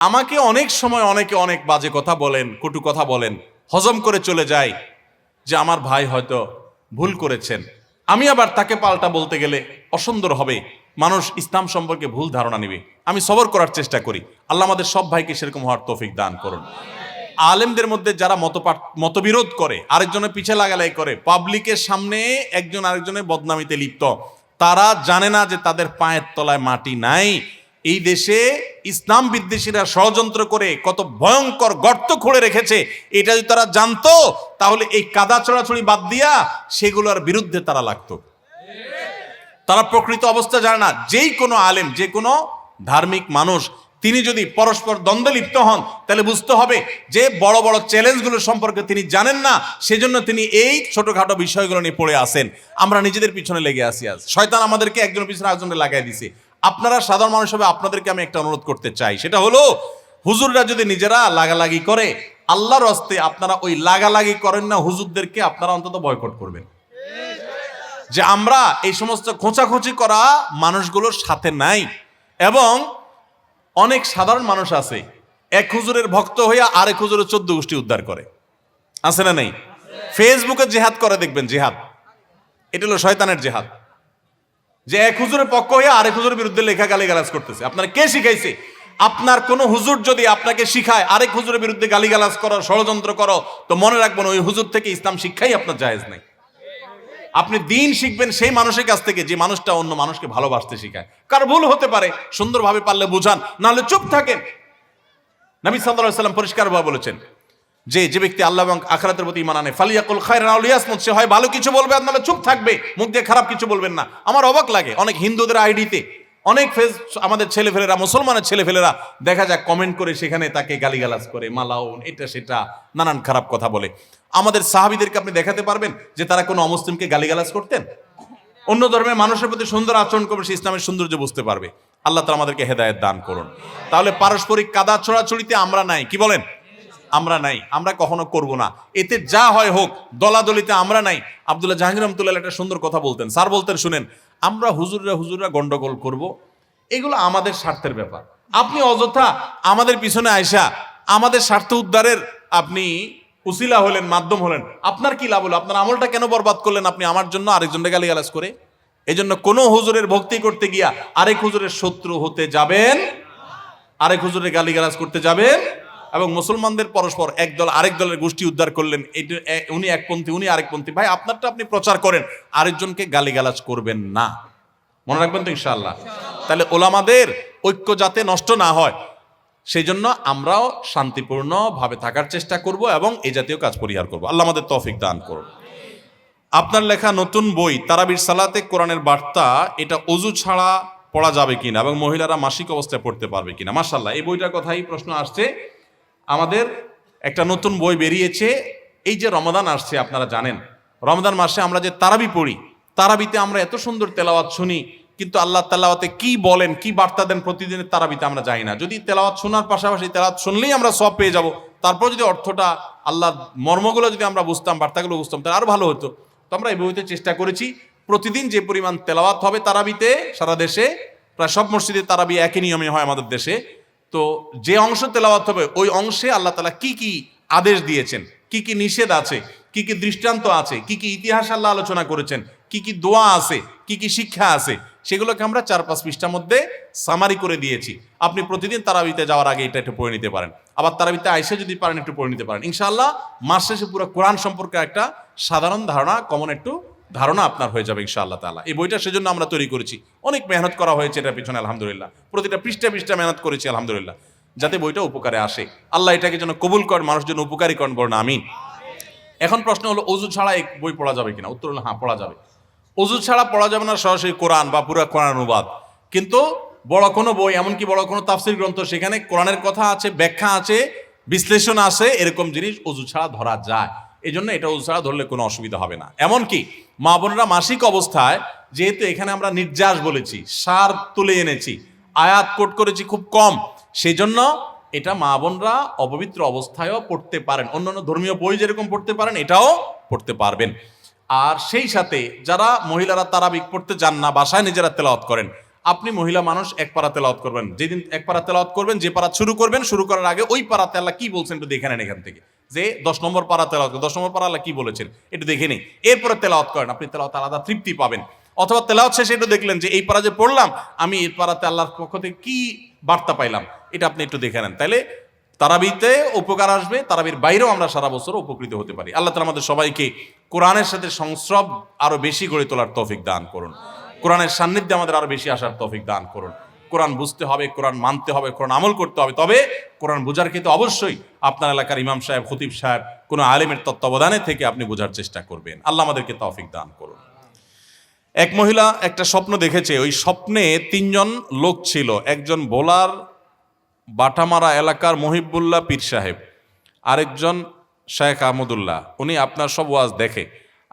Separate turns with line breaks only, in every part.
আমাকে অনেক সময় অনেকে অনেক বাজে কথা বলেন, কটু কথা বলেন, হজম করে চলে যায় যে আমার ভাই হয়তো ভুল করেছেন। আমি আবার তাকে পাল্টা বলতে গেলে অসুন্দর হবে, মানুষ ইসলাম সম্পর্কে ভুল ধারণা নেবে। আমি সবর করার চেষ্টা করি। আল্লাহ আমাদের সব ভাইকে সেরকম হওয়ার তৌফিক দান করুন। আলেমদের মধ্যে যারা মতবিরোধ করে, আরেকজনের পিছে লাগালাই করে, পাবলিকের সামনে একজন আরেকজনের বদনামিতে লিপ্ত, তারা জানে না যে তাদের পায়ের তলায় মাটি নাই। এই দেশে ইসলাম বিদ্বেষীরা ষড়যন্ত্র করে কত ভয়ঙ্কর গর্ত খুঁড়ে রেখেছে, এটা যদি তারা জানতো তাহলে এই কাদা ছড়াছড়ি বাদ দিয়া সেগুলোর বিরুদ্ধে তারা লাগতো। তারা প্রকৃত অবস্থা জানে না। যেই কোনো আলেম, যে কোনো ধার্মিক মানুষ, তিনি যদি পরস্পর দ্বন্দ্বে লিপ্ত হন তাহলে বুঝতে হবে যে বড় বড় চ্যালেঞ্জগুলো সম্পর্কে তিনি জানেন না, সেজন্য তিনি এই ছোটখাটো বিষয়গুলো নিয়ে পড়ে আসেন। আমরা নিজেদের পিছনে লেগে আসি। আজ শয়তান আমাদেরকে একজনের পিছনে একজনের লাগাই দিছে। আপনারা সাধারণ মানুষ হবে, আপনাদেরকে আমি একটা অনুরোধ করতে চাই, সেটা হলো হুজুররা যদি নিজেরা লাগালাগি করে, আল্লাহর হস্তে আপনারা ওই লাগালাগি করেন না, হুজুরদেরকে আপনারা অন্তত বয়কট করবেন। যে আমরা এই সমস্ত খোঁচাখুচি করা মানুষগুলোর সাথে নাই। এবং অনেক সাধারণ মানুষ আছে এক হুজুরের ভক্ত হইয়া আরেক হুজুরের 14 গোষ্ঠী উদ্ধার করে, আছে না নেই? ফেসবুকে জেহাদ করে, দেখবেন জেহাদ, এটা হলো শয়তানের জেহাদ। যে এক হুজুরের পক্ষ হইয়া আরেক হুজুরের বিরুদ্ধে লেখা গালিগালাজ করতেছে। আপনার কে শিখাইছে? আপনার কোন হুজুর যদি আপনাকে শিখায় আরেক হুজুরের বিরুদ্ধে গালিগালাজ করো, ষড়যন্ত্র করো, তো মনে রাখবেন ওই হুজুর থেকে ইসলাম শিক্ষাই আপনার জায়েজ নাই। আপনি দিন শিখবেন সেই মানুষের কাছ থেকে যে মানুষটা অন্য মানুষকে ভালোবাসতে শিখায়। কার ভুল হতে পারে, সুন্দরভাবে পারলে বুঝান, নাহলে চুপ থাকেন। নবী সাল্লাল্লাহু আলাইহি ওয়াসাল্লাম পরিষ্কারভাবে বলেছেন যে যে ব্যক্তি আল্লাহ এবং আখিরাতের প্রতি ঈমান আনে ফালিয়াকুল খায়রান আও লিয়াসমুত, সে হয় ভালো কিছু বলবে আর নাহলে চুপ থাকবে, মুখ দিয়ে খারাপ কিছু বলবেন না। আমার অবাক লাগে অনেক হিন্দুদের আইডিতে অনেক আমাদের ছেলেফেলেরা, মুসলমানের ছেলেফেলেরা দেখা যায় কমেন্ট করে সেখানে তাকে গালিগালাজ করে, মালাউন, এটা সেটা নানান খারাপ কথা বলে। আমাদের সাহাবীদেরকে আপনি দেখাতে পারবেন যে তারা কোনো অমুসলিমকে গালিগালাজ করতেন? অন্য ধর্মের মানুষের প্রতি সুন্দর আচরণ করবে, সে ইসলামের সৌন্দর্য বুঝতে পারবে। আল্লাহ তাআলা আমাদেরকে হেদায়েত দান করুন। তাহলে পারস্পরিক কাদা ছোড়াছুড়িতে আমরা নাই, কি বলেন? আমরা নাই, আমরা কখনো করব না। এতে যা হয় হোক, দলাদলিতে আমরা নাই। আব্দুল্লাহ জাহাঙ্গীর রহমতুল্লাহ একটা সুন্দর কথা বলতেন, স্যার বলতেন, শুনেন, আমরা হুজুররা গন্ডগোল করব, এগুলো আমাদের স্বার্থের ব্যাপার। আপনি অযথা আমাদের পিছনে আয়সা আমাদের স্বার্থ উদ্ধারের আপনি উসিলা হলেন, মাধ্যম হলেন, আপনার কি লাভ হলো? আপনার আমলটা কেন বরবাদ করলেন আপনি আমার জন্য আরেকজনকে গালিগালাজ করে? এজন্য কোনো হুজুরের ভক্তি করতে গিয়া আরেক হুজুরের শত্রু হতে যাবেন, আরেক হুজুরের গালিগালাজ করতে যাবেন। এবং মুসলমানদের পরস্পর এক দল আরেক দলের গোষ্ঠী উদ্ধার করলেন, উনি একপন্থী উনি আরেকপন্থী, ভাই আপনারটা আপনি প্রচার করেন, আরেকজনকে গালিগালাজ করবেন না। মনে রাখবেন তো ইনশাআল্লাহ? তাহলে ওলামাদের ঐক্য যাতে নষ্ট না হয় সেই জন্য আমরাও শান্তিপূর্ণ ভাবে থাকার চেষ্টা করব এবং এই জাতীয় কাজ পরিহার করব। আল্লাহ আমাদের তৌফিক দান করুন। আপনার লেখা নতুন বই তারাবির সালাতে কোরআনের বার্তা, এটা ওযু ছাড়া পড়া যাবে কিনা এবং মহিলারা মাসিক অবস্থায় পড়তে পারবে কিনা? মাশাআল্লাহ, এই বইটার কথাই প্রশ্ন আসছে। আমাদের একটা নতুন বই বেরিয়েছে। এই যে রমাদান আসছে, আপনারা জানেন রমাদান মাসে আমরা যে তারাবি পড়ি, তারাবিতে আমরা এত সুন্দর তেলাওয়াত শুনি, কিন্তু আল্লাহ তেলাওয়াতে কি বলেন, কি বার্তা দেন প্রতিদিনের তারাবিতে আমরা জানি না। যদি তেলাওয়াত শোনার পাশাপাশি তেলাওয়াত শুনলেই আমরা সব পেয়ে যাব, তারপর যদি অর্থটা, আল্লাহ মর্মগুলো যদি আমরা বুঝতাম, বার্তাগুলো বুঝতাম, তাহলে আরো ভালো হতো। তো আমরা এই বইতে চেষ্টা করেছি প্রতিদিন যে পরিমাণ তেলাওয়াত হবে তারাবিতে, সারা দেশে প্রায় সব মসজিদে তারাবি একই নিয়মে হয় আমাদের দেশে, তো যে অংশ তেলাওয়াত হবে ওই অংশে আল্লাহ তাআলা কি কি আদেশ দিয়েছেন, কি কি নিষেধ আছে, কি কি দৃষ্টান্ত আছে, কি কি ইতিহাস আল্লাহ আলোচনা করেছেন, কি কি দোয়া আছে, কি কি শিক্ষা আছে, সেগুলোকে আমরা 4-5 পৃষ্ঠার মধ্যে সামারি করে দিয়েছি। আপনি প্রতিদিন তারাবিতে যাওয়ার আগে এটা একটু পড়ে নিতে পারেন, আবার তারাবিতে আইসা যদি পারেন একটু পড়ে নিতে পারেন। ইনশাআল্লাহ মাস শেষে পুরো কোরআন সম্পর্কে একটা সাধারণ ধারণা, কমন একটু ধারণা আপনার হয়ে যাবে ইনশাআল্লাহ তাআলা। এই বইটা সেজন্য আমরা তৈরি করেছি, অনেক মেহনত করা হয়েছে এটার পিছনে আলহামদুলিল্লাহ, প্রতিটা পৃষ্ঠা মেহনত করেছি আলহামদুলিল্লাহ, যাতে বইটা উপকারে আসে। আল্লাহ এটাকে যেন কবুল করেন, মানুষ যেন উপকারী করেন, বলেন আমিন। এখন প্রশ্ন হলো ওযু ছাড়া এই বই পড়া যাবে কিনা? উত্তর হলো হ্যাঁ, পড়া যাবে। ওযু ছাড়া পড়া যাবে না সরাসরি কোরআন বা পুরো কোরআন অনুবাদ, কিন্তু বড় কোনো বই, এমনকি বড় কোনো তাফসীর গ্রন্থ, সেখানে কোরআনের কথা আছে, ব্যাখ্যা আছে, বিশ্লেষণ আছে, এরকম জিনিস ওযু ছাড়া ধরা যায়। এই জন্য এটা ওযু ছাড়া ধরলে কোনো অসুবিধা হবে না। এমনকি মা বোনেরা মাসিক অবস্থায়, যেহেতু এখানে আমরা নির্যাস বলেছি, সার তুলে এনেছি, আয়াত কোট করেছি খুব কম, সেই জন্য এটা মা বোনরা অপবিত্র অবস্থায়ও পড়তে পারেন। অন্যান্য ধর্মীয় বই যেরকম পড়তে পারেন এটাও পড়তে পারবেন। আর সেই সাথে যারা মহিলারা তারাবি পড়তে যান না, বাসায় নিজেরা তেলাওয়াত করেন, আপনি মহিলা মানুষ এক পারা তেলাওয়াত করবেন, যেদিন এক পারা তেলাওয়াত করবেন, যে পারা শুরু করবেন, শুরু করার আগে ওই পারাতে আল্লাহ কি বলছেন একটু দেখে নেন এখান থেকে, যে 10 নম্বর পারা তেলাওয়াত, 10 নম্বর পারা আল্লাহ কি বলেছেন একটু দেখে নেই, এরপরে তেলাওয়াত করেন, আপনি তেলাওয়াত আলাদা তৃপ্তি পাবেন। অথবা তেলাওয়াত শেষে একটু দেখলেন যে এই পারা যে পড়লাম আমি এই পারাতে আল্লাহর পক্ষ থেকে কি বার্তা পাইলাম, এটা আপনি একটু দেখে নেন, তাইলে তারাবিতে উপকার আসবে, তারাবির বাইরেও আমরা সারা বছর উপকৃত হতে পারি। আল্লাহ তাআলা আমাদের সবাইকে কোরআনের সাথে সংস্রব আরো বেশি গড়ে তোলার তৌফিক দান করুন, কোরআনের সান্নিধ্যে আমাদের আরো বেশি আসার তৌফিক দান করুন। কোরআন বুঝতে হবে, কোরআন মানতে হবে, কোরআন আমল করতে হবে, তবে কোরআন বোঝার ক্ষেত্রে অবশ্যই আপনার এলাকার ইমাম সাহেব, খতিব সাহেব, কোনো আলেমের তত্ত্বাবধানে থেকে আপনি বোঝার চেষ্টা করবেন। আল্লাহ আমাদেরকে তৌফিক দান করুন। এক মহিলা একটা স্বপ্ন দেখেছে, ওই স্বপ্নে 3 জন লোক ছিল, একজন বোলার বাটামারা এলাকার মহিবুল্লাহ পীর সাহেব, আরেকজন শেখ আহমদুল্লাহ, উনি আপনার সব ওয়াজ দেখে,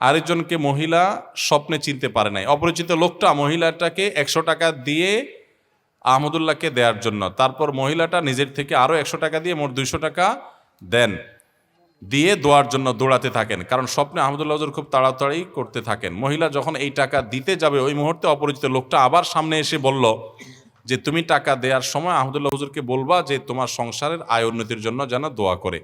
আরেকজনকে মহিলা স্বপ্নে চিনতে পারে নাই। অপরিচিত লোকটা মহিলাটাকে 100 টাকা দিয়ে আহমদুল্লাহকে দেওয়ার জন্য, তারপর মহিলাটা নিজের থেকে আরও 100 টাকা দিয়ে মোট 200 টাকা দেন, দিয়ে দোয়ার জন্য দৌড়াতে থাকেন, কারণ স্বপ্নে আহমদুল্লাহ হুজুর খুব তাড়াতাড়ি করতে থাকেন। মহিলা যখন এই টাকা দিতে যাবে, ওই মুহূর্তে অপরিচিত লোকটা আবার সামনে এসে বলল যে তুমি টাকা দেওয়ার সময় আহমদুল্লাহ হুজুরকে বলবা যে তোমার সংসারের আয় উন্নতির জন্য যেন দোয়া করে।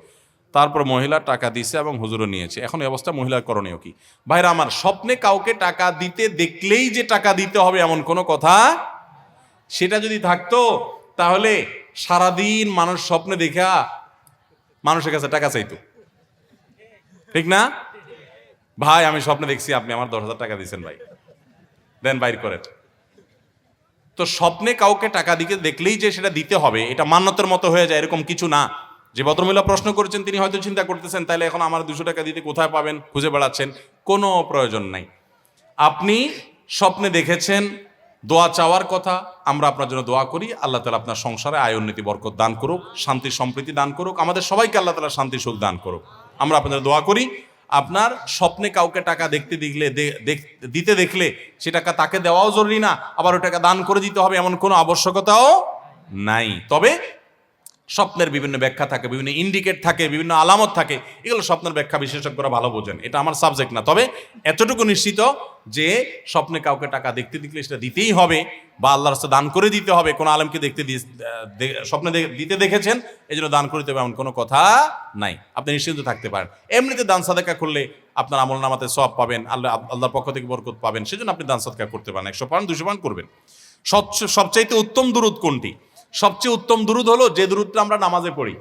তারপর মহিলা টাকা দিছে এবং হুজুরও নিয়েছে। এখন এই অবস্থা মহিলার করণীয় কি? ভাইরা আমার, স্বপ্নে কাউকে টাকা দিতে দেখলেই যে টাকা দিতে হবে এমন কোনো কথা, সেটা যদি থাকতো তাহলে সারাদিন মানুষ স্বপ্নে দেখা মানুষের কাছে টাকা চাইতো, ঠিক না? ভাই আমি স্বপ্নে দেখছি আপনি আমার 10,000 টাকা দিচ্ছেন, ভাই দেন, বাইর করেন। তো স্বপ্নে কাউকে টাকা দিকে দেখলেই যে সেটা দিতে হবে, এটা মান্যতের মতো হয়ে যায় এরকম কিছু না। যে ভদ্রমহিলা প্রশ্ন করেছেন তিনি হয়তো চিন্তা করতেছেন তাহলে এখন আমার 200 টাকা দিতে কোথায় পাবেন, খুঁজে বেড়াচ্ছেন, কোনো প্রয়োজন নাই। আপনি স্বপ্নে দেখেছেন দোয়া চাওয়ার কথা, আমরা আপনার জন্য দোয়া করি, আল্লাহ তাআলা আপনার সংসারে আয় উন্নতি বরকত দান করুক, শান্তি সম্প্রীতি দান করুক, আমাদের সবাইকে আল্লাহ তাআলা শান্তি সুখ দান করুক। আমরা আপনাদের দোয়া করি। আপনার স্বপ্নে কাউকে টাকা দিতে দেখলে সে টাকা তাকে দেওয়াও জরুরি না, আবার ওই টাকা দান করে দিতে হবে এমন কোনো আবশ্যকতাও নাই। তবে স্বপ্নের বিভিন্ন ব্যাখ্যা থাকে, বিভিন্ন ইন্ডিকেট থাকে, বিভিন্ন আলামত থাকে, এগুলো স্বপ্নের ব্যাখ্যা বিশেষজ্ঞরা ভালো বোঝেন, এটা আমার সাবজেক্ট না। তবে এতটুকু নিশ্চিত যে স্বপ্নে কাউকে টাকা দেখতে দেখলে সেটা দিতেই হবে, বা আল্লাহর রাস্তায় দান করে দিতে হবে। কোনো আলেমকে স্বপ্নে দিতে দেখেছেন এই জন্য দান করে দিতে হবে এমন কোনো কথা নাই, আপনি নিশ্চিন্ত থাকতে পারেন। এমনিতে দান সাদাকা করলে আপনার আমল নামাতে সওয়াব পাবেন, আল্লাহর পক্ষ থেকে বরকত পাবেন, সেজন্য আপনি দান সাদাকা করতে পারেন, 100 পাউন্ড 200 পাউন্ড করবেন। সবচাইতে উত্তম দুরূদ কোনটি? সবচেয়ে উত্তম দুরূদ হলো যে দুরূদটা আমরা নামাজে পড়ি,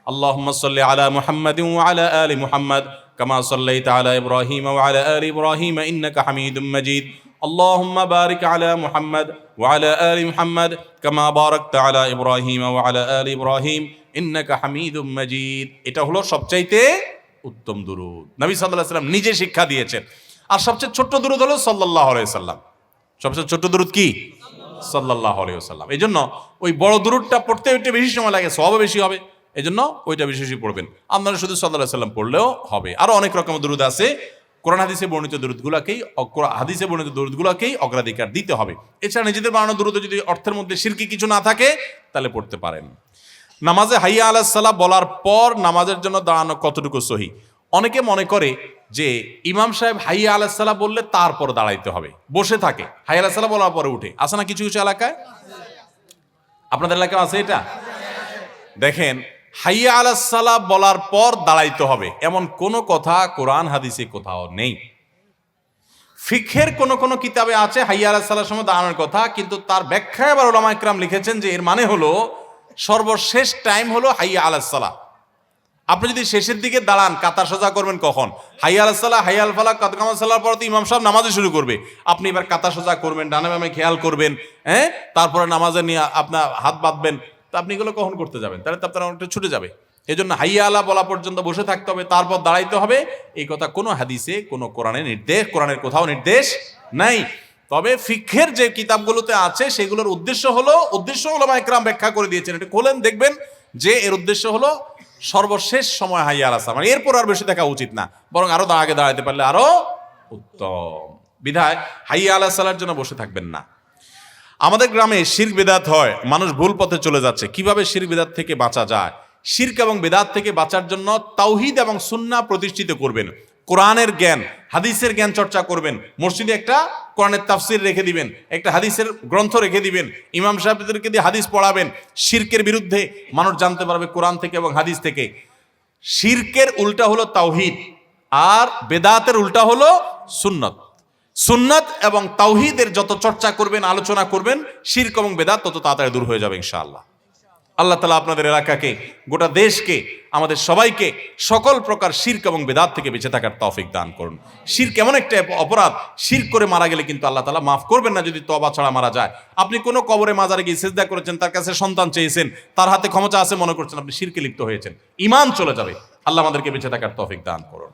আল্লাহুম্মা সাল্লি আলা মুহাম্মাদিন ওয়া আলা আলি মুহাম্মাদ কামা সাল্লাইতা আলা ইব্রাহিম ওয়া আলা আলি ইব্রাহিম ইন্নাকা হামিদুম মাজিদ, আল্লাহুম্মা বারিক আলা মুহাম্মাদ ওয়া আলা আলি মুহাম্মাদ কামা বারাকতা আলা ইব্রাহিম ওয়া আলা আলি ইব্রাহিম ইন্নাকা হামিদুম মাজিদ। এটা হলো সবচাইতে উত্তম দুরূদ, নবী সাল্লাল্লাহু আলাইহি ওয়াসাল্লাম নিজে শিক্ষা দিয়েছেন। আর সবচেয়ে ছোট্ট দুরূদ হলো সাল্লাল্লাহু আলাইহি ওয়াসাল্লাম। সবচেয়ে ছোট্ট দুরূদ কি? সাল্লাল্লাহু আলাইহি ওয়াসাল্লাম। এই জন্য ওই বড় দুরূদটা পড়তে একটু বেশি সময় লাগে, সওয়াবও বেশি হবে, এই জন্য ওইটা বেশি বেশি পড়বেন। আপনারা শুধু সাল্লাল্লাহু আলাইহি ওয়াসাল্লাম পড়লেও হবে। আরো অনেক রকমের দুরূদ আছে, কোরআন হাদিসে বর্ণিত দুরূদগুলোকেই অগ্রাধিকার দিতে হবে। এছাড়া নিজেদের বানানো দুরূদ যদি অর্থের মধ্যে শিরকি কিছু না থাকে তাহলে পড়তে পারেন। নামাজে হাইয়া আলাস সালাহ বলার পর নামাজের জন্য দাঁড়ানো কতটুকু সহি? অনেকে মনে করে যে ইমাম সাহেব হাইয়া আলাস সালাহ বললে তারপর দাঁড়াইতে হবে, বসে থাকে, হাইয়া আলাস সালাহ বলার পরে উঠে, আছে না কিছু কিছু এলাকায়? আপনাদের এলাকায় আছে এটা? দেখেন, হাইয়া আলাস সালাহ বলার পর দাঁড়াইতে হবে এমন কোনো কথা কোরআন হাদিসে কোথাও নেই। ফিকহের কোন কিতাবে আছে হাইয়া আলাস সালাহর সময় দাঁড়ানোর কথা, কিন্তু তার ব্যাখ্যায় আবার উলামা ইকরাম লিখেছেন যে এর মানে হলো সর্বশেষ টাইম হলো হাইয়া আলাস সালাহ। আপনি যদি শেষের দিকে দাঁড়ান, কাতার সোজা করবেন কখন? হাইয়া আলাস সালাহ, হাইয়া আল ফালাহ, কাদ কামাত সালাহর পর তো ইমাম সাহেব নামাজে শুরু করবে, আপনি এবার কাতার সোজা করবেন, ডানে বামে খেয়াল করবেন, তারপরে নামাজে নিয়ে আপনার হাত বাঁধবেন, তো আপনি এগুলো কখন করতে যাবেন? তাহলে তো আপনার অনেকটা ছুটে যাবে। এই জন্য হাইয়া আলা বলা পর্যন্ত বসে থাকতে হবে, তারপর দাঁড়াইতে হবে, এই কথা কোনো হাদিসে কোনো কোরআনের কোথাও নির্দেশ নাই। তবে ফিকহের যে কিতাবগুলোতে আছে সেগুলোর উদ্দেশ্য উলামা ইকরাম ব্যাখ্যা করে দিয়েছেন, এটা খোলেন দেখবেন যে এর উদ্দেশ্য হলো সর্বশেষ সময় হাইয়া আলা সালাহ, মানে এরপর আর বেশি দেখা উচিত না, বরং আরো আগে দাঁড়াইতে পারলে আরো উত্তম। বিধায় হাইয়া আলা সালাহর জন্য বসে থাকবেন না। আমাদের গ্রামে শিরক বিদআত হয়, মানুষ ভুল পথে চলে যাচ্ছে। কিভাবে শিরক বিদআত থেকে বাঁচা যায়? শিরক এবং বিদআত থেকে বাঁচার জন্য তাওহীদ এবং সুন্নাহ প্রতিষ্ঠিত করবেন। কোরআনের জ্ঞান, হাদিসের জ্ঞান চর্চা করবেন। মসজিদে একটা কোরআনের তাফসির রেখে দিবেন, একটা হাদিসের গ্রন্থ রেখে দিবেন, ইমাম সাহেবদেরকে দিয়ে হাদিস পড়াবেন। শিরকের বিরুদ্ধে মানুষ জানতে পারবে কোরআন থেকে এবং হাদিস থেকে। শিরকের উল্টা হলো তাওহীদ, আর বেদাতের উল্টা হলো সুন্নত। সুন্নত এবং তাওহীদের যত চর্চা করবেন, আলোচনা করবেন, শিরক এবং বেদাত তত তাড়াতাড়ি দূর হয়ে যাবে ইনশাআল্লাহ। আল্লাহ তাআলা আপনাদের এলাকাকে, গোটা দেশকে, আমাদের সবাইকে সকল প্রকার শিরক এবং বেদাত থেকে বেঁচে থাকার তৌফিক দান করুন। শিরক এমন একটা অপরাধ, শিরক করে মারা গেলে কিন্তু আল্লাহ তাআলা মাফ করবেন না যদি তওবা ছাড়া মারা যায়। আপনি কোনো কবরে মাজারে গিয়ে সিজদা করেছেন, তার কাছে সন্তান চেয়েছেন, তার হাতে ক্ষমতা আছে মনে করছেন, আপনি শিরকে লিপ্ত হয়েছেন, ঈমান চলে যাবে। আল্লাহ আমাদেরকে বেঁচে থাকার তৌফিক দান করুন।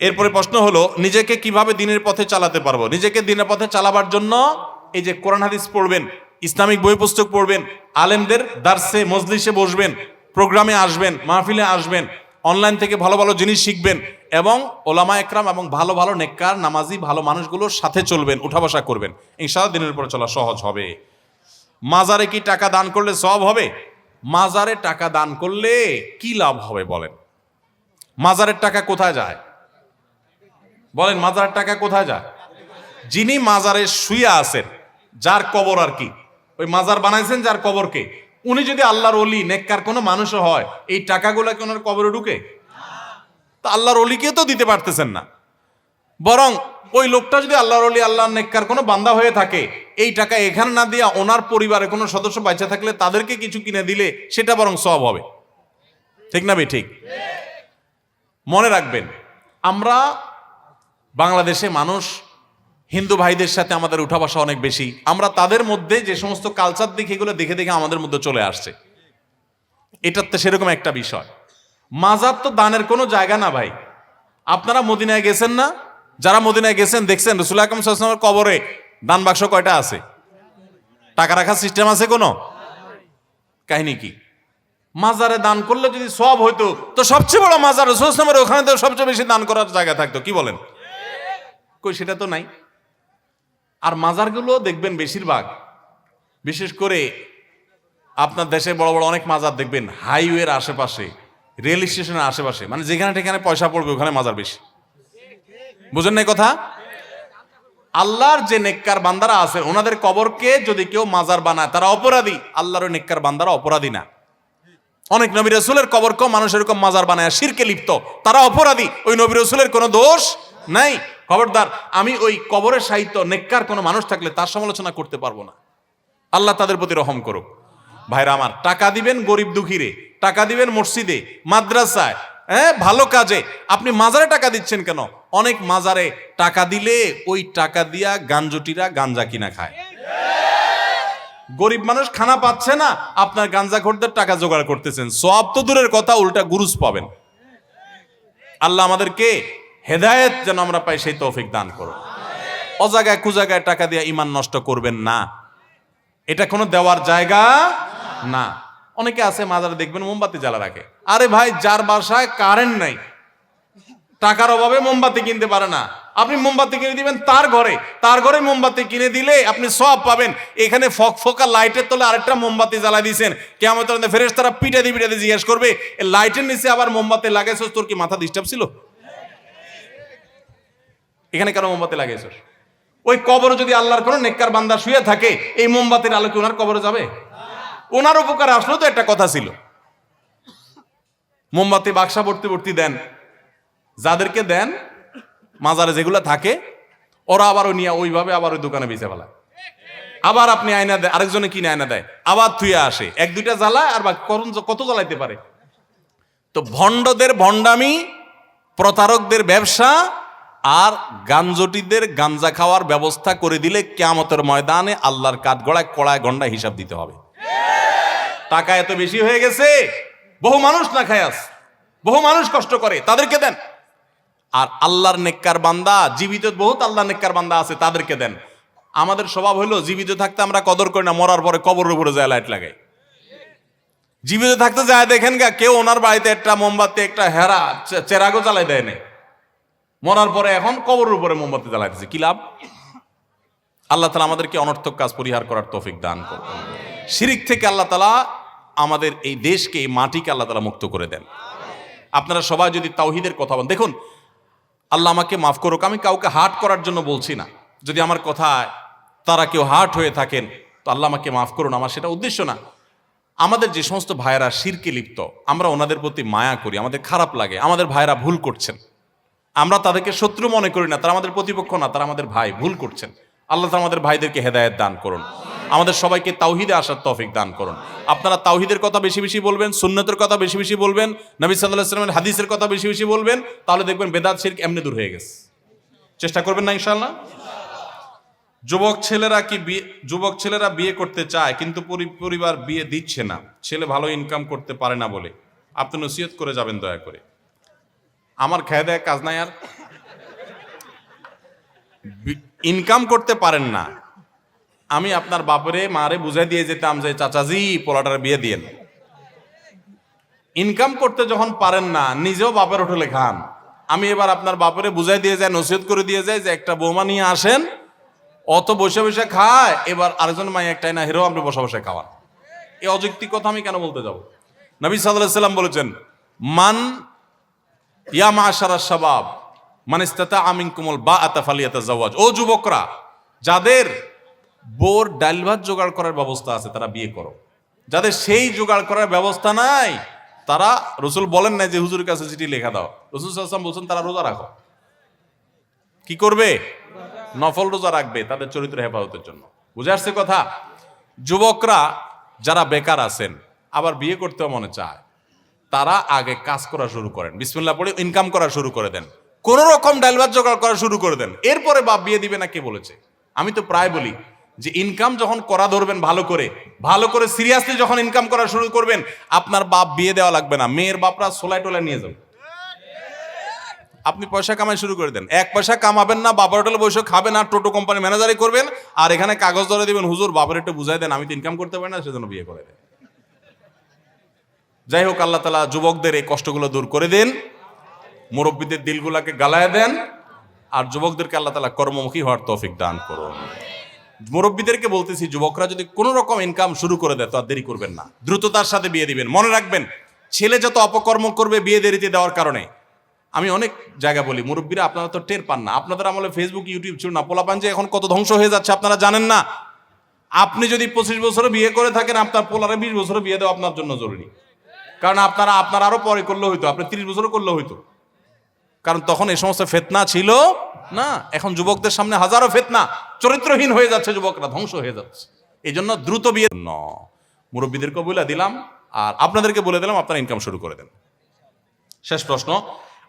এরপরে প্রশ্ন হলো, নিজেকে কিভাবে দিনের পথে চালাতে পারবো? নিজেকে দিনের পথে চালাবার জন্য এই যে কোরআন হাদিস পড়বেন, ইসলামিক বই পুস্তক পড়বেন, আলেমদের দার্সে মজলিসে বসবেন, প্রোগ্রামে আসবেন, মাহফিলে আসবেন, অনলাইন থেকে ভালো ভালো জিনিস শিখবেন এবং ওলামা একরাম এবং ভালো ভালো নেককার নামাজি ভালো মানুষগুলোর সাথে চলবেন, উঠা বসা করবেন। ইনশাআল্লাহ দিনের উপরে চলা সহজ হবে। মাজারে কি টাকা দান করলে সওয়াব হবে? মাজারে টাকা দান করলে কি লাভ হবে বলেন? মাজারের টাকা কোথায় যায় বলেন? মাজারের টাকা কোথায় যায়? যিনি মাজারে শুয়ে আছেন, যার কবর আর কি, ওই মাজার বানাইছেন যার কবরকে, উনি যদি আল্লাহর ওলি নেককার কোনো মানুষও হয়, এই টাকাগুলো কি ওনার কবরে ঢুকে? তা আল্লাহর ওলিকেও তো দিতে পারতেছেন না। বরং ওই লোকটা যদি আল্লাহর ওলি, আল্লাহর নেককার কোনো বান্দা হয়ে থাকে, এই টাকা এখানে না দিয়া ওনার পরিবারে কোনো সদস্য বাঁচা থাকলে তাদেরকে কিছু কিনে দিলে সেটা বরং সওয়াব হবে। ঠিক না? ঠিক। মনে রাখবেন, আমরা বাংলাদেশে মানুষ, হিন্দু ভাইদের সাথে আমাদের উঠা বসা অনেক বেশি। আমরা তাদের মধ্যে যে সমস্ত কালচার দেখি, এগুলো দেখে দেখে আমাদের মধ্যে চলে আসছে। এটার তো সেরকম একটা বিষয়। মাজার তো দানের কোনো জায়গা না ভাই। আপনারা মদিনায় গেছেন না? যারা মদিনায় গেছেন দেখছেন রাসূল আকরাম সাল্লাল্লাহু আলাইহি ওয়াসাল্লামের কবরে দান বাক্স কয়টা আছে? টাকা রাখার সিস্টেম আছে কোনো? কাহিনী কি? মাজারে দান করলে যদি সওয়াব হইতো তো সবচেয়ে বড় মাজার রাসূল সাল্লাল্লাহু আলাইহি ওয়াসাল্লামের, ওখানে তো সবচেয়ে বেশি দান করার জায়গা থাকতো। কি বলেন? কই, সেটা তো নাই। আর মাজারগুলো দেখবেন বেশিরভাগ, বিশেষ করে আপনার দেশে বড় বড় অনেক মাজার দেখবেন হাইওয়ের আশেপাশে, রেল স্টেশনের আশেপাশে, মানে যেখানে সেখানে পয়সা পড়বে ওখানে মাজার বেশি। বুঝেন না কথা? আল্লাহর যে নেককার বান্দারা আছে, ওনাদের কবরকে যদি কেউ মাজার বানায় তারা অপরাধী, আল্লাহর নেককার বান্দারা অপরাধী না। অনেক নবী রাসূলের কবরকেও মানুষ এরকম মাজার বানায় শিরকে লিপ্ত, তারা অপরাধী, ওই নবী রাসূলের কোনো দোষ নাই। খবরদার, আমি ওই কবরের সাহিত্য নেককার কোনো মানুষ থাকলে তার সমালোচনা করতে পারবো না। আল্লাহ তাদের প্রতি রহম করুক। ভাইরা আমার, টাকা দিবেন গরিব দুঃখীরে, টাকা দিবেন মসজিদে, মাদ্রাসায়, ভালো কাজে। আপনি মাজারে টাকা দিচ্ছেন কেন? অনেক মাজারে টাকা দিলে ওই টাকা দিয়া গাঞ্জটিরা গাঞ্জা কিনা খায়। গরিব মানুষ খানা পাচ্ছে না, আপনার গাঞ্জাখোরদের টাকা জোগাড় করতেছেন। সওয়াব তো দূরের কথা, উল্টা গুরুজ পাবেন। আল্লাহ আমাদেরকে হেদায়েত যেন আমরা পাই সেই তৌফিক দান করুন। অজাগায় কুজাগায় টাকা দিয়ে ঈমান নষ্ট করবেন না, এটা কোনো দেওয়ার জায়গা না। অনেকে আছে মাজারে দেখবেন মোমবাতি জ্বালা রাখে। আরে ভাই, যার বাসায় কারেন্ট নাই, টাকার অভাবে মোমবাতি কিনতে পারে না, আপনি মোমবাতি কিনে দিবেন তার ঘরে মোমবাতি কিনে দিলে আপনি সওয়াব পাবেন। এখানে ফকফকা লাইটের তলে আরেকটা মোমবাতি জ্বালাই দিয়েছেন, কিয়ামতের দিনে ফেরেশতারা পিটাতে জিজ্ঞেস করবে, এই লাইটের নিচে আবার মোমবাতি লাগাইছস, তোর কি মাথা ডিস্টার্ব ছিল? এখানে কেন মোমবাতি লাগাইছস? ওই কবরে যদি আল্লাহর কোনো নেককার বান্দা শুয়ে থাকে, এই মোমবাতির আলো কি ওনার কবরে যাবে? ওনার উপকারে আসলেও তো একটা কথা ছিল। মোমবাতি বাক্সা ভর্তি ভর্তি দেন, যাদেরকে দেন মাজারে যেগুলো থাকে, ওরা আবার নিয়ে ওইভাবে আবার ওই দোকানে বেচে ফেলায়। আবার আপনি আয়না দেয়, আরেকজনে কিনে আয়না দেয়, আবার থুয়ে আসে, এক দুইটা জ্বালায়, আর কত জ্বালাইতে পারে। তো ভণ্ডদের ভণ্ডামি, প্রতারকদের ব্যবসা, আর গাঞ্জটিদের গাঞ্জা খাওয়ার ব্যবস্থা করে দিলে কিয়ামতের ময়দানে আল্লাহর কাঠগড়ায় কড়ায় গন্ডায় হিসাব দিতে হবে। টাকা এত বেশি হয়ে গেছে, বহু মানুষ না খায় আছে, বহু মানুষ কষ্ট করে, তাদেরকে দেন। আর আল্লাহর নেককার বান্দা, জীবিত বহুত আল্লাহর নেককার বান্দা আছে, তাদেরকে দেন। আমাদের স্বভাব হলো জীবিত থাকতে আমরা কদর করি না, মরার পরে কবরের উপরে যায় লাইট লাগাই। জীবিত থাকতে যায় দেখেন গা, কেউ ওনার বাড়িতে একটা মোমবাতি, একটা হেরা চেরাগো জ্বালাই দেয় না, মরার পরে এখন কবরের উপরে মোমবাতি জ্বালাইতেছে। কি লাভ? আল্লাহ তাআলা আমাদেরকে অনর্থক কাজ পরিহার করার তৌফিক দান করুন। শিরিক থেকে আল্লাহ তাআলা আমাদের এই দেশকে, এই মাটিকে আল্লাহ তাআলা মুক্ত করে দেন। আপনারা সবাই যদি তাওহীদের কথা বলেন, দেখুন আল্লাহ আমাকে মাফ করুক, আমি কাউকে হার্ট করার জন্য বলছি না। যদি আমার কথায় তারা কেউ হার্ট হয়ে থাকেন তো আল্লাহ আমাকে মাফ করুন, আমার সেটা উদ্দেশ্য না। আমাদের যে সমস্ত ভাইয়েরা শিরকে লিপ্ত, আমরা ওনাদের প্রতি মায়া করি, আমাদের খারাপ লাগে, আমাদের ভাইয়েরা ভুল করছেন, আমরা তাদেরকে শত্রু মনে করি না, তারা আমাদের প্রতিপক্ষ না, তারা আমাদের ভাই, ভুল করছেন। আল্লাহ তাআলা আমাদের ভাইদেরকে হেদায়েত দান করুন, আমাদের সবাইকে তাওহীদে আসার তৌফিক দান করুন। আপনারা তাওহীদের কথা বেশি বেশি বলবেন, সুন্নতের কথা বেশি বেশি বলবেন, নবী সাল্লাল্লাহু আলাইহি ওয়াসাল্লামের হাদিসের কথা বেশি বেশি বলবেন, তাহলে দেখবেন বেদাত শিরক এমনি দূর হয়ে গেছে। চেষ্টা করবেন না ইনশাআল্লাহ? যুবক ছেলেরা বিয়ে করতে চায় কিন্তু পরিবার বিয়ে দিচ্ছে না, ছেলে ভালো ইনকাম করতে পারে না বলে, আপনি নসিহত করে যাবেন দয়া করে। আমার খেয়ে দেয় কাজ নাই, আর ইনকাম করতে পারেন না, আমি আপনার বাপরে মারে বুঝাই দিয়ে যেতাম যে চাচাজি পোলাটার বিয়ে দিয়েন। ইনকাম করতে যখন পারেন না, নিজেও বাপের হোটেলে খান, আমি এবার আপনার বাপরে বুঝাই দিয়ে যায়, নসিহত করে দিয়ে যায় যে একটা বৌমা নিয়ে আসেন, অত বসে বসে খায়, এবার আরেকজন মাই একটাই না হেরো আপনি বসে বসে খাওয়ান। এই অযৌক্তিক কথা আমি কেন বলতে যাব? নবী সাল্লাল্লাহু আলাইহি ওয়াসাল্লাম বলেছেন, মান ইয়া মাশারাশ শাবাব মান ইসতাতাআ মিনকুমুল বাআতা ফালিয়াতাজাওয়াজ। ও যুবকরা, যাদের বোর ডাল ভাত জোগাড় করার ব্যবস্থা আছে তারা বিয়ে করো, যাদের সেই জোগাড় করার ব্যবস্থা নাই তারা, রসুল বলেন না যে হুজুরের কাছে চিঠি লেখা দাও, রসুল সাল্লাল্লাহু আলাইহি ওয়াসাল্লাম বলছেন তারা রোজা রাখো। কি করবে? নফল রোজা রাখবে তাদের চরিত্র হেফাজতের জন্য। বুঝে আসছে কথা? যুবকরা যারা বেকার আছেন আবার বিয়ে করতেও মনে চায়, তারা আগে কাজ করা শুরু করেন, বিসমিল্লাহ পড়ে ইনকাম করা শুরু করে দেন, কোন রকম ডাল ভাত জোগাড় করা শুরু করে দেন, এরপরে বাপ বিয়ে দিবে না কে বলেছে? আমি তো প্রায় বলি যে ইনকাম যখন করা ধরবেন ভালো করে সিরিয়াসলি যখন ইনকাম করা শুরু করবেন, আপনার বাপ বিয়ে দেওয়া লাগবে না, মেয়ের বাপরা সোলাই টোলাই নিয়ে যাবে, আপনি পয়সা কামাই শুরু করে দেন। এক পয়সা কামাবেন না, বাবার হোটেলে বসে খাবেন আর টোটো কোম্পানি ম্যানেজারই করবেন, আর এখানে কাগজ ধরে দিবেন হুজুর বাবার একটু বুঝাই দেন, আমি তো ইনকাম করতে পারি না সেজন্য বিয়ে করে দেন। যাই হোক, আল্লাহ তাআলা যুবকদের এই কষ্টগুলো দূর করে দেন, মুরব্বীদের দিলগুলাকে গালায় দেন, আর যুবকদেরকে আল্লাহ তাআলা কর্মমুখী হওয়ার তৌফিক দান করুন। মুরব্বীদেরকে বলতেছি, যুবকরা যদি কোনো রকম ইনকাম শুরু করে দেয় তো আর দেরি করবেন না, দ্রুততার সাথে বিয়ে দিবেন। মনে রাখবেন, ছেলে যত অপকর্ম করবে বিয়ে দেরিতে দেওয়ার কারণে, আমি অনেক জায়গা বলি, মুরব্বীরা আপনারা তো টের পান না, আপনাদের আমলে ফেসবুক ইউটিউব ছিল না, পোলাপান যে এখন কত ধ্বংস হয়ে যাচ্ছে আপনারা জানেন না। আপনি যদি 25 বছরে বিয়ে করে থাকেন, আপনার পোলারে 20 বছরে বিয়ে দেওয়া আপনার জন্য জরুরি, কারণ আপনার আরো পরে করলে হইতো, আপনি 30 বছরও করলে হইতো, কারণ তখন এই সমস্ত ফিতনা ছিল না। এখন যুবকদের সামনে হাজারো ফিতনা, চরিত্রহীন হয়ে যাচ্ছে, যুবকরা ধ্বংস হয়ে যাচ্ছে। এই জন্য দ্রুত বিয়ে মুরব্বীদেরকে বলে দিলাম, আর আপনাদেরকে বলে দিলাম আপনারা ইনকাম শুরু করে দেন। শেষ প্রশ্ন,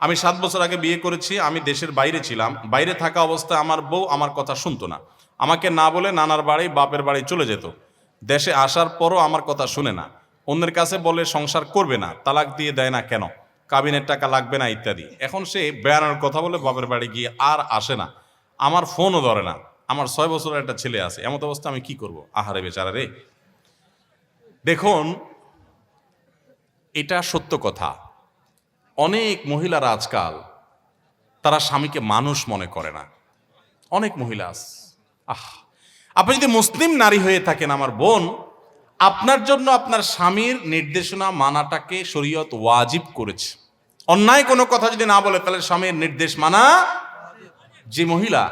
আমি 7 বছর আগে বিয়ে করেছি, আমি দেশের বাইরে ছিলাম, বাইরে থাকা অবস্থায় আমার বউ আমার কথা শুনতো না, আমাকে না বলে নানার বাড়ি বাপের বাড়ি চলে যেত, দেশে আসার পরও আমার কথা শুনে না, অন্যের কাছে বলে সংসার করবে না, তালাক দিয়ে দেয় না কেন, কাবিনের টাকা লাগবে না ইত্যাদি। এখন সে বেড়ানোর কথা বলে বাপের বাড়ি গিয়ে আর আসে না, আমার ফোনও ধরে না, আমার 6 বছরের একটা ছেলে আছে, এমন অবস্থা আমি কি করব? আহারে বেচারা রে। দেখুন, এটা সত্য কথা, অনেক মহিলারা আজকাল তারা স্বামীকে মানুষ মনে করে না, অনেক মহিলা আছে। আপনি যদি মুসলিম নারী হয়ে থাকেন আমার বোন, আপনার জন্য আপনার স্বামীর নির্দেশনা মানাটাকে শরীয়ত ওয়াজিব করেছে। অন্যায় কোনো কথা যদি না বলে তাহলে স্বামীর নির্দেশ মানা। যে মহিলা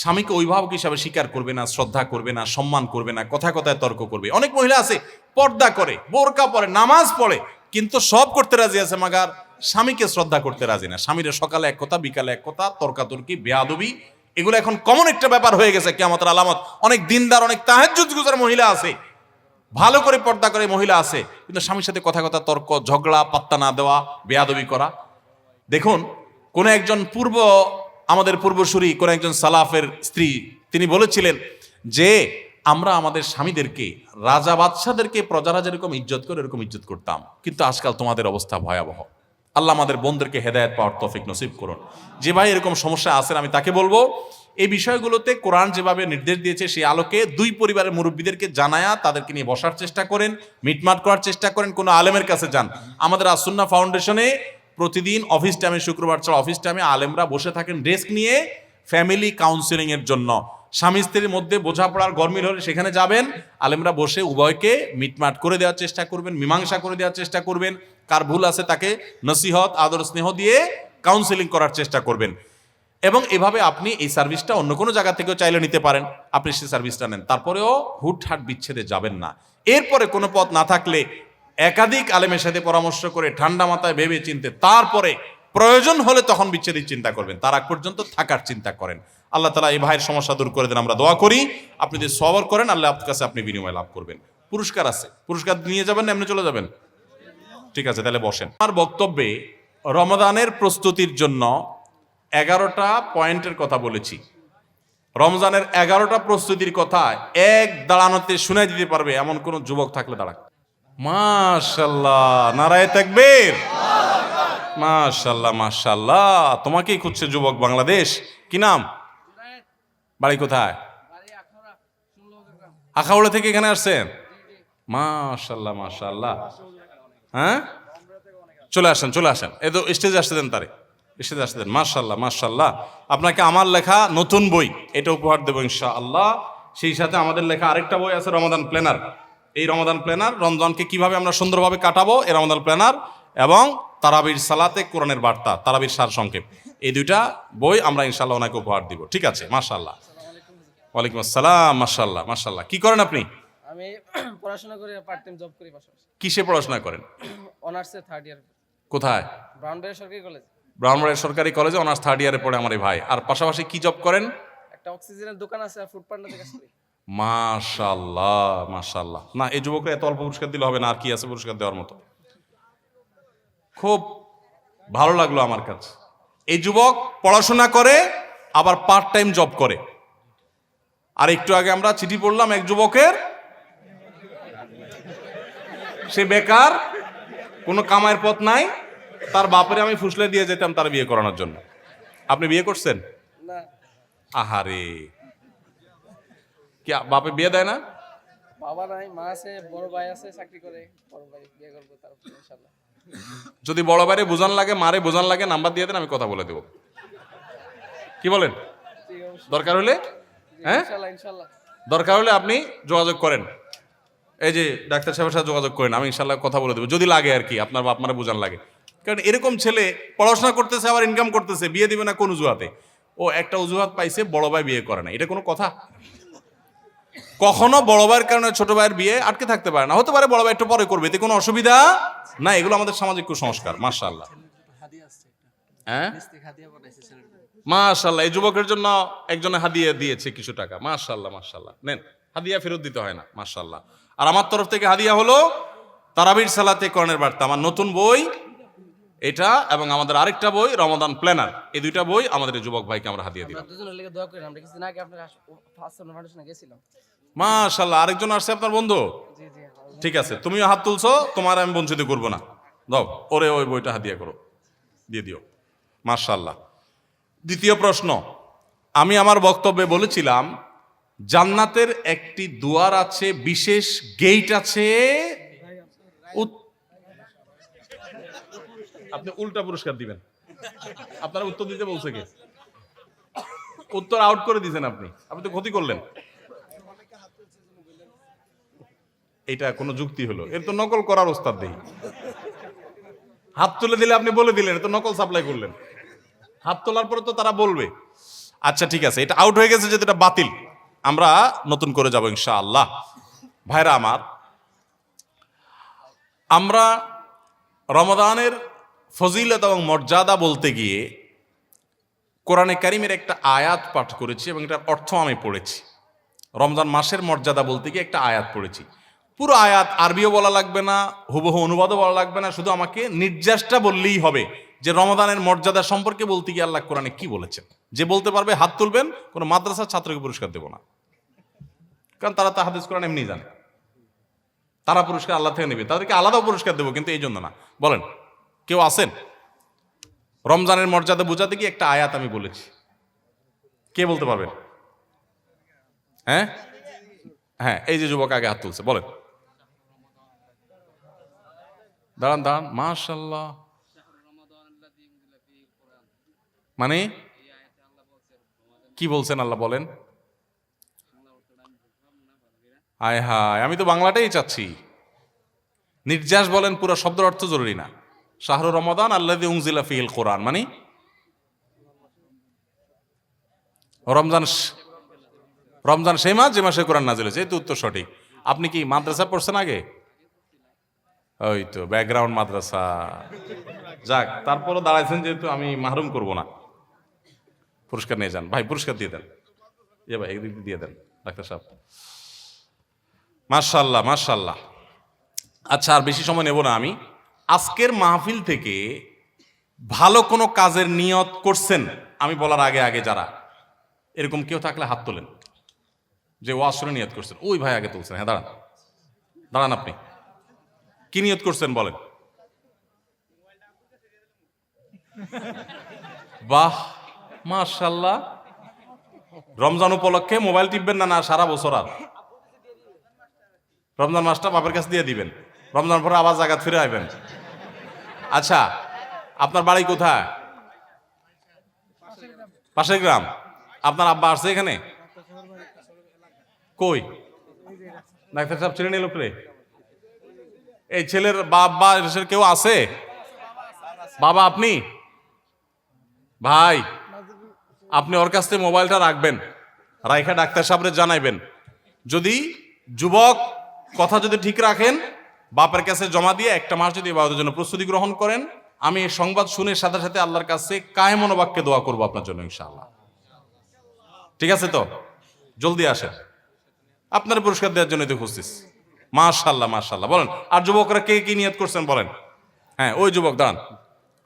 স্বামীকে অভিভাবক হিসাবে স্বীকার করবে না, শ্রদ্ধা করবে না, সম্মান করবে না, কথা কথায় তর্ক করবে। অনেক মহিলা আছে পর্দা করে, বোরকা পরে, নামাজ পড়ে, কিন্তু সব করতে রাজি আছে, মাগার স্বামীকে শ্রদ্ধা করতে রাজি না। স্বামীর সকালে এক কথা, বিকালে এক কথা, তর্কাতর্কি, বেয়াদবি, এগুলো এখন কমন একটা ব্যাপার হয়ে গেছে, কিয়ামতের আলামত। অনেক দিনদার, অনেক তাহাজ্জুদ গুজার মহিলা আছে, ভালো করে পর্দা করে মহিলা আছে, কিন্তু স্বামীর সাথে কথা কথা তর্ক, ঝগড়া, পাত্তা না দেওয়া, বেয়াদবি করা। দেখুন, কোন একজন আমাদের পূর্বসূরি, কোন একজন সালাফের স্ত্রী, তিনি বলেছিলেন যে আমরা আমাদের স্বামীদেরকে, রাজা বাদশাদেরকে প্রজারা যেরকম ইজ্জত করে এরকম ইজ্জত করতাম, কিন্তু আজকাল তোমাদের অবস্থা ভয়াবহ। আল্লাহ আমাদের বোনদেরকে হেদায়েত পাওয়ার তৌফিক নসিব করুন। যে ভাই এরকম সমস্যা আছেন, আমি তাকে বলবো এই বিষয়গুলোতে কোরআন যেভাবে নির্দেশ দিয়েছে সেই আলোকে দুই পরিবারের মুরব্বীদেরকে জানায়া তাদেরকে নিয়ে বসার চেষ্টা করেন, মিটমাট করার চেষ্টা করেন, কোনো আলেমের কাছে যান। আমাদের আসুন্নাহ ফাউন্ডেশনে প্রতিদিন অফিস টাইমে, শুক্রবার ছাড়া অফিস টাইমে আলেমরা বসে থাকেন ডেস্ক নিয়ে ফ্যামিলি কাউন্সিলিং এর জন্য। স্বামী স্ত্রীর মধ্যে বোঝাপড়ার গরমিল হলে সেখানে যাবেন, আলেমরা বসে উভয়কে মিটমাট করে দেওয়ার চেষ্টা করবেন, মীমাংসা করে দেওয়ার চেষ্টা করবেন, কার ভুল আছে তাকে নসিহত, আদর, স্নেহ দিয়ে কাউন্সিলিং করার চেষ্টা করবেন। এবং এভাবে আপনি এই সার্ভিসটা অন্য কোনো জায়গা থেকেও চাইলে নিতে পারেন, আপনি সেই সার্ভিসটা নেন, তারপরেও হুটহাট বিচ্ছেদে যাবেন না। এরপরে কোনো পথ না থাকলে একাধিক আলেমের সাথে পরামর্শ করে ঠান্ডা মাথায় ভেবে চিনতে তারপরে প্রয়োজন হলে তখন বিচ্ছেদের চিন্তা করবেন, তার আগ পর্যন্ত থাকার চিন্তা করেন। আল্লাহ তাআলা এই ভাইয়ের সমস্যা দূর করে দেন, আমরা দোয়া করি। আপনি যদি সবর করেন, আল্লাহ আপনার কাছে আপনি বিনিময় লাভ করবেন। পুরস্কার আছে, পুরস্কার নিয়ে যাবেন না এমনি চলে যাবেন? ঠিক আছে, তাহলে বসেন। আমার বক্তব্যে রমাদানের প্রস্তুতির জন্য 11টা পয়েন্টের কথা বলেছি। রমজানের 11টা প্রস্তুতির কথা এক দাঁড়ানোতে শুনে দিতে পারবে এমন কোন যুবক থাকলে দাঁড়াক। মাশাআল্লাহ, নারায়ে তাকবীর। মাশাআল্লাহ মাশাআল্লাহ, তোমাকেই খুঁজছে যুবক বাংলাদেশ। কি নাম, বাড়ি কোথায়? আখাউড়া থেকে এখানে আসছেন? মাশাআল্লাহ মাশাআল্লাহ। হ্যাঁ, চলে আসেন চলে আসেন, এই তো স্টেজে আসতে দেন, তারে স্টেজে আসতে দেন। মাশাআল্লাহ মাশাআল্লাহ, আপনাকে আমার লেখা নতুন বই এটা উপহার দেবো ইনশাআল্লাহ। সেই সাথে আমাদের লেখা আরেকটা বই আছে, রমাদান প্ল্যানার। এই রমাদান প্ল্যানার, রমজানকে কিভাবে আমরা সুন্দরভাবে কাটাবো, এই রমাদান প্ল্যানার এবং তারাবির সালাতে কোরআনের বার্তা, তারাবির সার সংক্ষেপ, এই দুইটা বই আমরা ইনশাআল্লাহ ওনাকে উপহার দিব। ঠিক আছে, মাশাআল্লাহ। ওয়ালাইকুম আসসালাম। মাশাআল্লাহ মাশাআল্লাহ। কি করেন আপনি?
আমি পড়াশোনা করি, পার্ট টাইম জব করি পাশাপাশি।
কিসে পড়াশোনা করেন?
অনার্সে 3rd ইয়ার।
কোথায়?
ব্রাউনবাড়িয়া সরকারি কলেজ।
ব্রাহ্মণবাড়িয়া সরকারি কলেজে অনার্স 3rd ইয়ারে পড়ে আমার এই ভাই। আর পাশাপাশি কি জব করেন?
একটা অক্সিজেনের দোকান আছে, আর ফুড পার্টনার থেকে কাজ করি।
মাশাআল্লাহ মাশাআল্লাহ। না, এই যুবকরা এত অল্প পুরস্কার দিলে হবে না, আর কি আছে পুরস্কার দেওয়ার মতো? খুব ভালো লাগলো আমার কাছে। এই যুবক পড়াশোনা করে আবার পার্ট টাইম জব করে। আর একটু আগে আমরা চিঠি পড়লাম এক যুবকের, সে বেকার, কোনো কামাইয়ের পথ নাই, তার বাপরে আমি ফুসলে দিয়ে যেতাম তার বিয়ে করানোর জন্য। আপনি বিয়ে করছেন?
না,
আহারে, কি বাপে বিয়ে দেয় না?
বাবা নাই, মা আছে, বড় ভাই আছে, চাকরি করে। বড় ভাই বিয়ে করব তারপর ইনশাআল্লাহ।
যদি বড় ভাইরে বোঝান লাগে, মারে বোঝান লাগে, নাম্বার দিয়ে দেন, আমি কথা বলে দেব। কি বলেন?
ঠিক আছে,
দরকার হলে, হ্যাঁ
ইনশাআল্লাহ ইনশাআল্লাহ।
দরকার হলে আপনি যোগাযোগ করেন, এই যে ডাক্তার সাহেবের সাথে যোগাযোগ করেন, আমি ইনশাল্লাহ কথা বলে দেবো যদি লাগে আর কি, আপনার বাপ মারা বোঝান লাগে। কারণ এরকম ছেলে পড়াশোনা করতেছে আবার ইনকাম করতেছে, বিয়ে দিবে না কোন অজুহাতে? ও একটা অজুহাত পাইছে, বড় ভাই বিয়ে করে না, এটা কোনো কথা? কখনো বড় ভাইয়ের কারণে ছোট ভাইয়ের বিয়ে আটকে থাকতে পারে না। হতে পারে বড় ভাই একটু পরে করবে, এতে কোনো অসুবিধা না। এগুলো আমাদের সামাজিক কুসংস্কার। মাশাআল্লাহ, হ্যাঁ মাশাআল্লাহ। এই যুবকের জন্য একজনে হাদিয়া দিয়েছে কিছু টাকা। মাশাআল্লাহ মাশাআল্লাহ, নেন, হাদিয়া ফেরত দিতে হয় না। মাশাআল্লাহ। আর আমার তরফ থেকে হাদিয়া হলো তারাবির সালাতে কোরআনের বার্তা, আমার নতুন বই এটা, এবং আমাদের আরেকটা বই রমাদান প্ল্যানার। এই দুইটা বই আমাদের এই যুবক ভাইকে আমরা হাদিয়া দিলাম।
দুজনের লেগে দোয়া করেন। আমরা কিছুদিন আগে আপনার ফার্স্ট ফাউন্ডেশনে গেছিলাম।
মাশাআল্লাহ, আরেকজন আসছে আপনার বন্ধু?
জি জি।
ঠিক আছে, তুমিও হাত তুলছো, তোমার আমি বঞ্চিত করবো না। দাও ওরে ওই বইটা হাদিয়া করো, দিয়ে দিও। মাশাআল্লাহ। দ্বিতীয় প্রশ্ন, আমি আমার বক্তব্যে বলেছিলাম জান্নাতের একটি দুয়ার আছে, বিশেষ গেট আছে। আপনি উল্টা পুরস্কার দিবেন, আপনারা উত্তর দিতে বলছে কে? উত্তর আউট করে দিয়েছেন আপনি, আপনি তো ক্ষতি করলেন। এটা কোনো যুক্তি হলো? এর তো নকল করার ওস্তাদ দেই। হাত তুলে দিলে আপনি বলে দিলেন, তো নকল সাপ্লাই করলেন। হাত তোলার পরে তো তারা বলবে। আচ্ছা ঠিক আছে, এটা আউট হয়ে গেছে, যেহেতু এটা বাতিল, আমরা নতুন করে যাব ইনশাআল্লাহ। ভাইরা আমার, আমরা রমাদানের ফজিলত এবং মর্যাদা বলতে গিয়ে কোরআনে কারিমের একটা আয়াত পাঠ করেছি এবং এটার অর্থ আমি পড়েছি। রমজান মাসের মর্যাদা বলতে গিয়ে একটা আয়াত পড়েছি। পুরো আয়াত আরবিও বলা লাগবে না, হুবহু অনুবাদও বলা লাগবে না, শুধু আমাকে নির্যাসটা বললেই হবে যে রমাদানের মর্যাদা সম্পর্কে বলতে গিয়ে আল্লাহ কোরআনে কি বলেছেন। যে বলতে পারবে হাত তুলবেন, কোনো মাদ্রাসার ছাত্রকে পুরস্কার দেব না, কারণ তারা তা হাদিস কোরআন এমনি জানে, তারা পুরস্কার আল্লাহ থেকে নেবে, তাদেরকে আলাদা পুরস্কার দেবো, কিন্তু এই জন্য না। বলেন কেউ আছেন? রমজানের মর্যাদা বোঝাতে গিয়ে একটা আয়াত আমি বলেছি, কে বলতে পারবেন? হ্যাঁ হ্যাঁ, এই যে যুবক আগে হাত তুলছে, বলেন। দাঁড়ান দাঁড়ান, মাশাআল্লাহ, মানে কি বলছেন আল্লাহ? বলেন। আয় হায়, আমি তো বাংলাটাই চাচ্ছি। নির্যাস বলেন, পুরো শব্দের অর্থ জরুরি না। শাহরু রমাদান আল্লাযী উনজিলা ফীহিল কোরআন মানে রমজান রমজান সেই মাস যে মাসে কোরআন নাজিল হয়েছে, এই তো উত্তর সঠিক। আপনি কি মাদ্রাসা পড়ছেন আগে? ওই তো ব্যাকগ্রাউন্ড মাদ্রাসা। যাক, তারপরও দাঁড়াইছেন যেহেতু আমি মাহরুম করব না। পুরস্কার নিয়ে যান ভাই, পুরস্কার দিয়ে দেন। ভাই একদিক দিয়ে দেন ডাক্তার সাহেব। মাশাআল্লাহ মাশাআল্লাহ। আচ্ছা, আর বেশি সময় নেব না আমি। আজকের মাহফিল থেকে ভালো কোনো কাজের নিয়ত করছেন আমি বলার আগে আগে যারা, এরকম কেউ থাকলে হাত তোলেন যে ওয়াজ শুনে নিয়ত করছেন। ওই ভাই আগে তুলছেন। হ্যাঁ, দাঁড়ান দাঁড়ান। আপনি কি নিয়ত করছেন বলেন? বাহ মাশাআল্লাহ। রমজান উপলক্ষে মোবাইল টিপবেন না? না সারা বছর? আর রমজান মাসটা বাপের কাছে দিয়ে দিবেন, রমজান পরে আবার জায়গা ফিরে আসবেন। আচ্ছা, আপনার বাড়ি কোথায়? পাশের গ্রাম। আপনার আব্বা আসছে এখানে? কই? ডাক্তার সাহেব ছেলে নিল প্রে। এই ছেলের বাবা কেউ আছে? বাবা আপনি? ভাই আপনি ওর কাছ থেকে মোবাইলটা রাখবেন, রাইখা ডাক্তার সাহেবরে জানাইবেন। যদি যুবক কথা যদি ঠিক রাখেন, বাপের কাছে জমা দিয়ে একটা মাস যদি ইবাদতের জন্য প্রস্তুতি গ্রহণ করেন, আমি এই সংবাদ শুনে সাথে সাথে আল্লাহর কাছে কায়ে মনোবাক্যে দোয়া করবো আপনার জন্য ইনশাআল্লাহ। ঠিক আছে তো? জলদি আসেন, আপনার পুরস্কার দেওয়ার জন্য তো খুঁজছিস। মাশাআল্লাহ মাশাআল্লাহ। বলেন, আর যুবকরা কে কি নিয়ত করছেন বলেন? হ্যাঁ, ওই যুবক দাঁড়ান।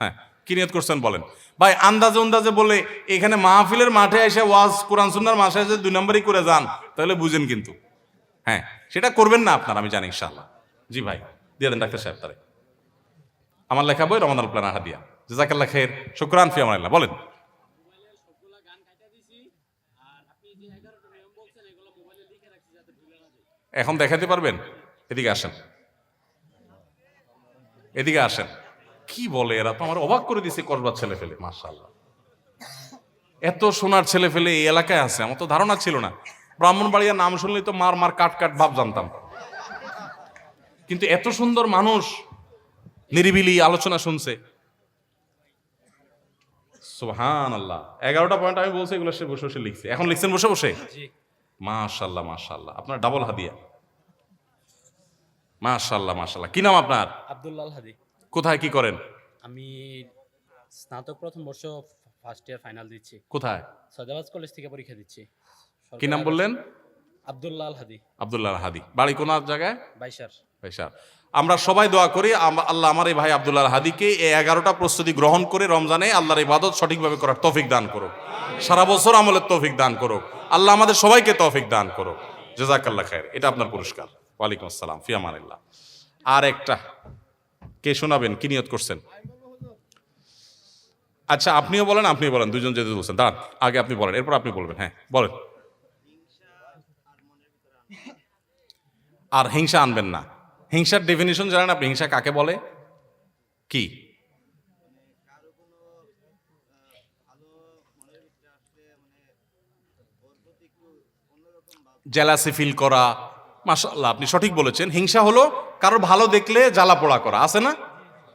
হ্যাঁ, কি নিয়ত করছেন বলেন? ভাই আন্দাজে বলে এখানে মাহফিলের মাঠে এসে ওয়াজ কোরআন সুন্নাহর মাসে এসে 2 নম্বরই করে যান, তাহলে বুঝেন কিন্তু। হ্যাঁ, সেটা করবেন না আপনার, আমি জানি ইনশাআল্লাহ। জি ভাই, দিয়ে দেন ডাক্তার সাহেব তারে। আমার লেখা বই রমাদান প্ল্যান হাদিয়া। জাযাকাল্লাহ খাইর, শুকরান ফি আমানিল্লাহ। বলেন। এখন দেখাতে পারবেন? এদিকে আসেন, এদিকে আসেন। কি বলে এরা, তো আমার অবাক করে দিছে। কসবার ছেলে ফেলে, মাশাআল্লাহ, এত সোনার ছেলে ফেলে এই এলাকায় আছে, আমার তো ধারণা ছিল না। ব্রাহ্মণবাড়িয়ার নাম শুনলেই তো মার মার কাট কাট ভাব জানতাম, কিন্তু এত সুন্দর মানুষ নিরিবিলি আলোচনা শুনছে। সুবহানাল্লাহ। 11টা পয়েন্ট আমি বলছি, এগুলো সে বসে বসে লিখছে। এখন লিখছেন বসে বসে? মাশাআল্লাহ মাশাআল্লাহ। আপনার ডাবল হাদিয়া। মাশাআল্লাহ মাশাআল্লাহ। কি নাম আপনার?
আব্দুল্লাহ হাদি।
কোথায় কি করেন?
আমি স্নাতক প্রথম বর্ষ ফার্স্ট ইয়ার ফাইনাল দিচ্ছি।
কোথায়?
সৈয়দাবাদ কলেজ থেকে পরীক্ষা দিচ্ছি।
কি নাম বললেন?
আব্দুল্লাহ হাদি।
আব্দুল্লাহ হাদি। বাড়ি কোন জায়গায়?
বাইশার।
বাইশার। আমরা সবাই দোয়া করি আল্লাহ আমার এই ভাই আব্দুল্লাহ হাদিকে এই 11টা প্রস্তুতি গ্রহণ করে রমজানে আল্লাহর ইবাদত সঠিকভাবে করার তৌফিক দান করুক, সারা বছর আমলের তৌফিক দান করুক। আল্লাহ আমাদের সবাইকে তৌফিক দান করুক। জাযাকাল্লাহ খাইর। এটা আপনার পুরস্কার। ওয়ালাইকুম আসসালাম, ফি আমানিল্লাহ। আর একটা কে শোনাবেন? কি নিয়ত করছেন? আচ্ছা, আপনিও বলেন, আপনি বলেন। দুজন যেতে বলছেন, দাঁড়ান, আগে আপনি বলেন, এরপর আপনি বলবেন। হ্যাঁ বলেন। আর হিংসা আনবেন না। হিংসার ডেফিনিশন জানেন আপনি? হিংসা কাকে বলে? কি? জেলাসি ফিল করা। মাশাআল্লাহ, আপনি সঠিক বলেছেন। হিংসা হলো কারো ভালো দেখলে জ্বালা পোড়া করা, আছে না?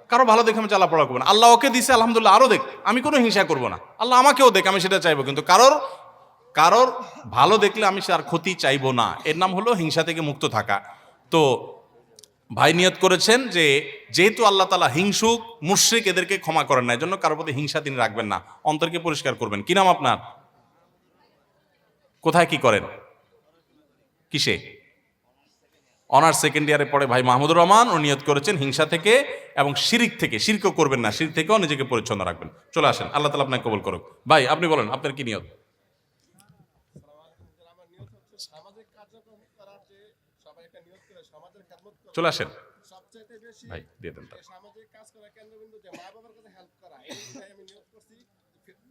কারো ভালো দেখে আমি জ্বালা পোড়া করবো না। আল্লাহ ওকে দিছে, আলহামদুলিল্লাহ, আরো দেখ, আমি কোনো হিংসা করবো না। আল্লাহ আমাকেও দেখ, আমি সেটা চাইবো, কিন্তু কারোর ভালো দেখলে আমি তার ক্ষতি চাইবো না। এর নাম হলো হিংসা থেকে মুক্ত থাকা। তো ভাই নিয়ত করেছেন যে যেহেতু আল্লাহ তাআলা হিংসুক, মুশরিক, এদেরকে ক্ষমা করেন না, এজন্য কারোর প্রতি হিংসা তিনি রাখবেন না, অন্তরকে পরিষ্কার করবেন। কি নাম আপনার? কোথায় কি করেন? কিসে? অনার্স সেকেন্ড ইয়ারে পড়ে ভাই মাহমুদুর রহমান। ও নিয়ত করেছেন হিংসা থেকে এবং শিরিক থেকে। শিরকও করবেন না, শিরক থেকেও নিজেকে পরিচ্ছন্ন রাখবেন। চলে আসেন, আল্লাহ তাআলা আপনাকে কবুল করুক। ভাই আপনি বলেন, আপনার কি নিয়ত? চলে আসেন ভাই, দিয়ে দেন।
সামাজিক কাজ করা কেন্দ্রবিন্দু যে মা বাবার কাছে হেল্প করা, এই আমি নিয়োগ করছি।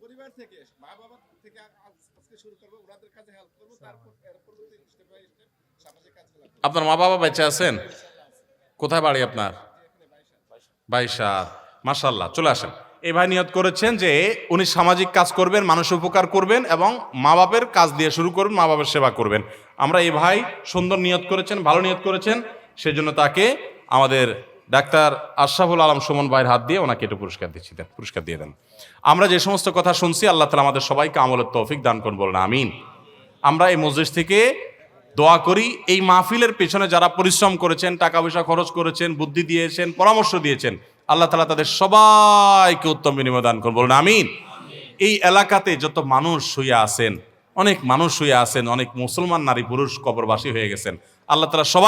পরিবার থেকে মা বাবা থেকে আজকে শুরু করব, ওনাদের কাছে হেল্প করব, তারপর পরবর্তী স্টেপ বাই স্টেপ সামাজিক কাজ করব।
আপনার মা বাবা বেঁচে আছেন? কোথায় বাড়ি আপনার? বাইশার। মাশাআল্লাহ, চলে আসেন। এই ভাই নিয়ত করেছেন যে উনি সামাজিক কাজ করবেন, মানুষের উপকার করবেন এবং মা বাবার কাজ দিয়ে শুরু করবেন, মা বাবার সেবা করবেন। আমরা এই ভাই সুন্দর নিয়ত করেছেন, ভালো নিয়ত করেছেন, সেজন্য তাকে আমাদের ডাক্তার আশরাফুল আলম সুমন ভাইয়ের হাত দিয়ে ওনাকে একটু পুরস্কার দিচ্ছি, দেন, পুরস্কার দিয়ে দেন। আমরা যে সমস্ত কথা শুনছি আল্লাহ তাআলা আমাদের সবাইকে আমলের তৌফিক দান করুন, বলুন আমিন। আমরা এই মজলিস থেকে দোয়া করি, এই মাহফিলের পেছনে যারা পরিশ্রম করেছেন, টাকা পয়সা খরচ করেছেন, বুদ্ধি দিয়েছেন, পরামর্শ দিয়েছেন, আল্লাহ তাআলা তাদের সবাইকে উত্তম বিনিময় দান করুন, বলুন আমিন। এই এলাকাতে যত মানুষ শুয়ে আছেন, অনেক মানুষ শুয়ে আছেন, অনেক মুসলমান নারী পুরুষ কবরবাসী হয়ে গেছেন, আল্লাহ তাআলা সবাই